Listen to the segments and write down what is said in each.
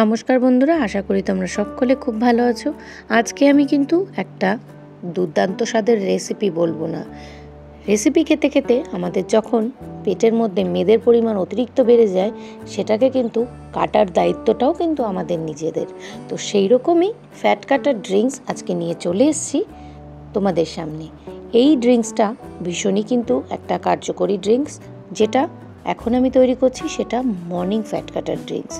নমস্কার বন্ধুরা, আশা করি তোমরা সকলে খুব ভালো আছো। আজকে আমি কিন্তু একটা দুর্দান্ত স্বাদের রেসিপি বলবো না। রেসিপি খেতে খেতে আমাদের যখন পেটের মধ্যে মেদের পরিমাণ অতিরিক্ত বেড়ে যায়, সেটাকে কিন্তু কাটার দায়িত্বটাও কিন্তু আমাদের নিজেদের। তো সেই রকমই ফ্যাট কাটার ড্রিঙ্কস আজকে নিয়ে চলে এসেছি তোমাদের সামনে। এই ড্রিঙ্কসটা ভীষণই কিন্তু একটা কার্যকরী ড্রিঙ্কস, যেটা এখন আমি তৈরি করছি সেটা মর্নিং ফ্যাট কাটার ড্রিঙ্কস।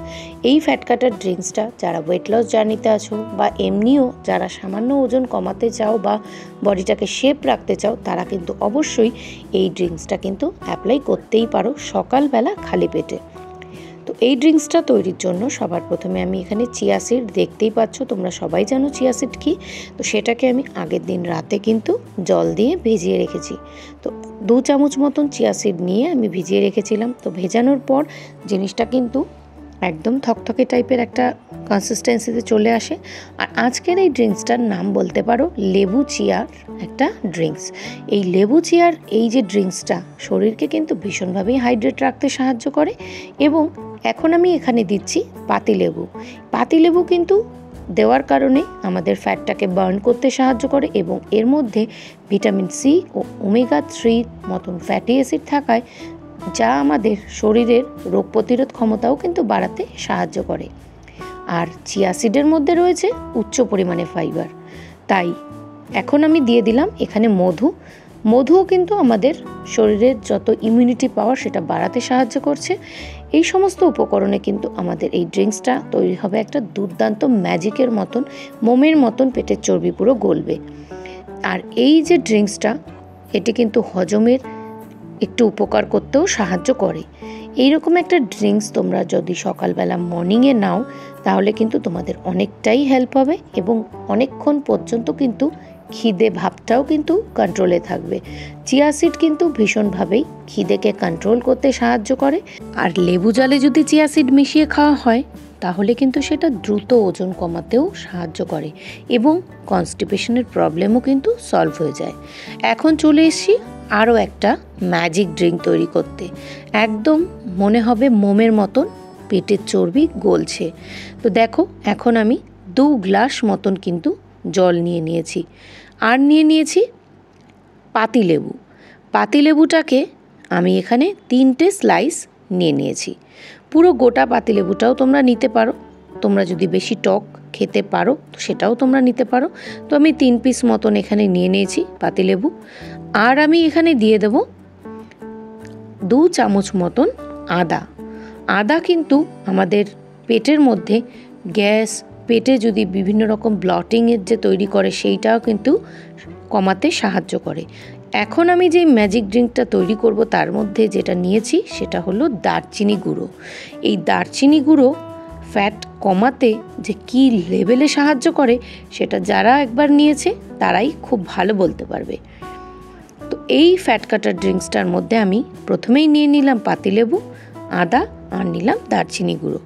এই ফ্যাট কাটার ড্রিঙ্কসটা যারা ওয়েট লস জার্নিতে আছো বা এমনিও যারা সামান্য ওজন কমাতে চাও বা বডিটাকে শেপ রাখতে চাও, তারা কিন্তু অবশ্যই এই ড্রিঙ্কসটা কিন্তু অ্যাপ্লাই করতেই পারো সকালবেলা খালি পেটে। তো এই ড্রিঙ্কসটা তৈরির জন্য সবার প্রথমে আমি এখানে চিয়া সিড, দেখতেই পাচ্ছ তোমরা সবাই জানো চিয়া সিড কী। তো সেটাকে আমি আগের দিন রাতে কিন্তু জল দিয়ে ভিজিয়ে রেখেছি। তো 2 চামচ মতন চিয়া সিড নিয়ে আমি ভিজিয়ে রেখেছিলাম। তো ভেজানোর পর জিনিসটা কিন্তু একদম থকথকে টাইপের একটা কনসিস্টেন্সিতে চলে আসে। আর আজকের এই ড্রিঙ্কসটার নাম বলতে পারো লেবু চিয়ার একটা ড্রিঙ্কস। এই লেবু চিয়ার এই যে ড্রিঙ্কসটা শরীরকে কিন্তু ভীষণভাবেই হাইড্রেট রাখতে সাহায্য করে। এবং এখন আমি এখানে দিচ্ছি পাতিলেবু। পাতিলেবু কিন্তু দেওয়ার কারণে আমাদের ফ্যাটটাকে বার্ন করতে সাহায্য করে এবং এর মধ্যে ভিটামিন সি ও ওমেগা 3 মতন ফ্যাটি অ্যাসিড থাকায় যা আমাদের শরীরের রোগ প্রতিরোধ ক্ষমতাও কিন্তু বাড়াতে সাহায্য করে। আর চিয়া সিডের মধ্যে রয়েছে উচ্চ পরিমাণে ফাইবার। তাই এখন আমি দিয়ে দিলাম এখানে মধু। মধুও কিন্তু আমাদের শরীরের যত ইমিউনিটি পাওয়ার সেটা বাড়াতে সাহায্য করছে। এই সমস্ত উপকরণে কিন্তু আমাদের এই ড্রিঙ্কসটা তৈরি হবে একটা দুর্দান্ত ম্যাজিকের মতন, মোমের মতন পেটের চর্বি পুরো গলবে। আর এই যে ড্রিঙ্কসটা, এটি কিন্তু হজমের একটু উপকার করতেও সাহায্য করে। এইরকম একটা ড্রিঙ্কস তোমরা যদি সকালবেলা মর্নিংয়ে নাও, তাহলে কিন্তু তোমাদের অনেকটাই হেল্প হবে এবং অনেকক্ষণ পর্যন্ত কিন্তু খিদে ভাবটাও কিন্তু কন্ট্রোলে থাকবে। চিয়া সিড কিন্তু ভীষণভাবেই খিদেকে কন্ট্রোল করতে সাহায্য করে। আর লেবু জলে যদি চিয়া সিড মিশিয়ে খাওয়া হয়, তাহলে কিন্তু সেটা দ্রুত ওজন কমাতেও সাহায্য করে এবং কনস্টিপেশনের প্রবলেমও কিন্তু সলভ হয়ে যায়। এখন চলে এসেছি আরও একটা ম্যাজিক ড্রিঙ্ক তৈরি করতে। একদম মনে হবে মোমের মতন পেটের চর্বি গলছে। তো দেখো, এখন আমি 2 গ্লাস মতন কিন্তু জল নিয়ে নিয়েছি আর নিয়ে নিয়েছি পাতিলেবু। পাতিলেবুটাকে আমি এখানে 3টে স্লাইস নিয়ে নিয়েছি। পুরো গোটা পাতিলেবুটাও তোমরা নিতে পারো। তোমরা যদি বেশি টক খেতে পারো তো সেটাও তোমরা নিতে পারো। তো আমি 3 পিস মতন এখানে নিয়ে নিয়েছি পাতিলেবু। আর আমি এখানে দিয়ে দেব 2 চামচ মতন আদা। আদা কিন্তু আমাদের পেটের মধ্যে গ্যাস, পেটে যদি বিভিন্ন রকম ব্লটিংয়ের যে তৈরি করে সেইটাও কিন্তু কমাতে সাহায্য করে। এখন আমি যে ম্যাজিক ড্রিঙ্কটা তৈরি করব তার মধ্যে যেটা নিয়েছি সেটা হলো দারচিনি গুঁড়ো। এই দারচিনি গুঁড়ো ফ্যাট কমাতে যে কী লেভেলে সাহায্য করে সেটা যারা একবার নিয়েছে তারাই খুব ভালো বলতে পারবে। তো এই ফ্যাট কাটার ড্রিঙ্কসটার মধ্যে আমি প্রথমেই নিয়ে নিলাম পাতিলেবু, আদা আর নিলাম দারচিনি গুঁড়ো।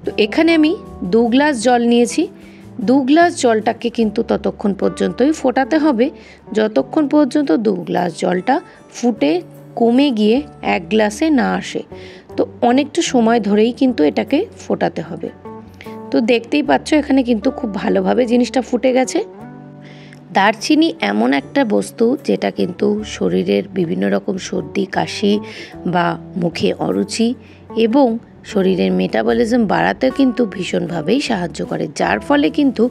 তো এখানে আমি 2 গ্লাস জল নিয়েছি। 2 গ্লাস জলটাকে কিন্তু ততক্ষণ পর্যন্তই ফোটাতে হবে যতক্ষণ পর্যন্ত 2 গ্লাস জলটা ফুটে কমে গিয়ে 1 গ্লাসে না আসে। তো অনেকটা সময় ধরেই কিন্তু এটাকে ফোটাতে হবে। তো দেখতেই পাচ্ছ এখানে কিন্তু খুব ভালোভাবে জিনিসটা ফুটে গেছে। দারচিনি এমন একটা বস্তু যেটা কিন্তু শরীরের বিভিন্ন রকম সর্দি, কাশি বা মুখে অরুচি এবং শরীরের মেটাবলিজম বাড়াতেও কিন্তু ভীষণভাবেই সাহায্য করে, যার ফলে কিন্তু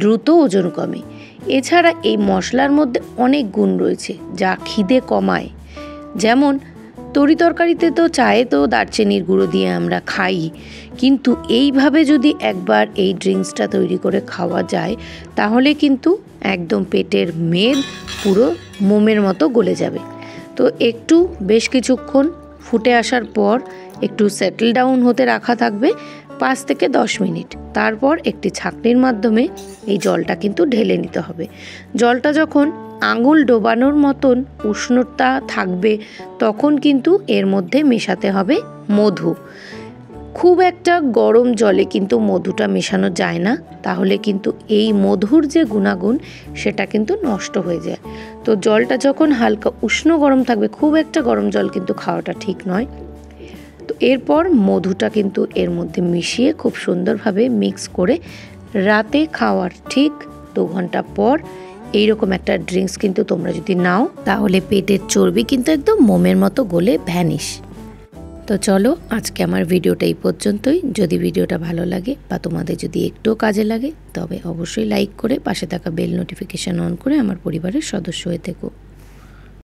দ্রুত ওজন কমে। এছাড়া এই মশলার মধ্যে অনেক গুণ রয়েছে যা খিদে কমায়। যেমন তরিতরকারিতে তো চায়ে তো দারচিনির গুঁড়ো দিয়ে আমরা খাই, কিন্তু এইভাবে যদি একবার এই ড্রিঙ্কসটা তৈরি করে খাওয়া যায় তাহলে কিন্তু একদম পেটের মেদ পুরো মোমের মতো গলে যাবে। তো একটু বেশ কিছুক্ষণ ফুটে আসার পর একটু সেটেল ডাউন হতে রাখা থাকবে 5 থেকে 10 মিনিট। তারপর একটি ছাঁকনির মাধ্যমে এই জলটা কিন্তু ঢেলে নিতে হবে। জলটা যখন আঙুল ডোবানোর মতন উষ্ণতা থাকবে তখন কিন্তু এর মধ্যে মেশাতে হবে মধু। খুব একটা গরম জলে কিন্তু মধুটা মেশানো যায় না, তাহলে কিন্তু এই মধুর যে গুণাগুণ সেটা কিন্তু নষ্ট হয়ে যায়। তো জলটা যখন হালকা উষ্ণ গরম থাকবে, খুব একটা গরম জল কিন্তু খাওয়াটা ঠিক নয়, তো এরপর মধুটা কিন্তু এর মধ্যে মিশিয়ে খুব সুন্দরভাবে মিক্স করে রাতে খাওয়ার ঠিক 2 ঘন্টা পর এইরকম একটা ড্রিঙ্কস কিন্তু তোমরা যদি নাও তাহলে পেটের চর্বি কিন্তু একদম মোমের মতো গলে ভ্যানিশ। তো চলো আজকে আমার ভিডিওটা এই পর্যন্তই। যদি ভিডিওটা ভালো লাগে বা তোমাদের যদি একটুও কাজে লাগে তবে অবশ্যই লাইক করে পাশে থাকা বেল নোটিফিকেশন অন করে আমার পরিবারের সদস্য হয়ে থেকো।